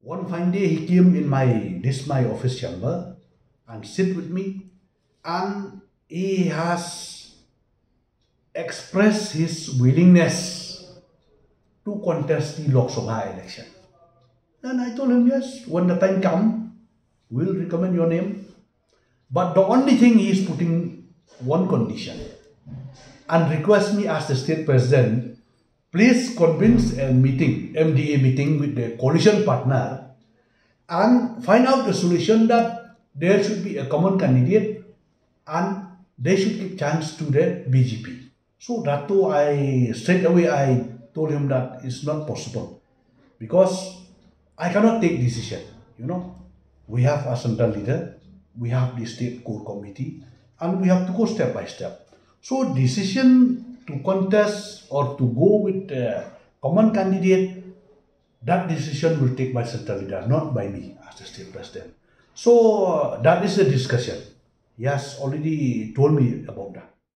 One fine day he came in my office chamber and sit with me, and he has expressed his willingness to contest the Lok Sabha election. And I told him, yes, when the time comes, we'll recommend your name. But the only thing he is putting one condition and request me as the state president, please convince a meeting, MDA meeting with the coalition partner and find out the solution that there should be a common candidate and they should give chance to the BGP. So that too, straight away I told him that it's not possible because I cannot take decision. We have a central leader, we have the state core committee, and we have to go step by step. So decision to contest or to go with a common candidate, that decision will take by central leader, not by me as the state president. So that is the discussion. He has already told me about that.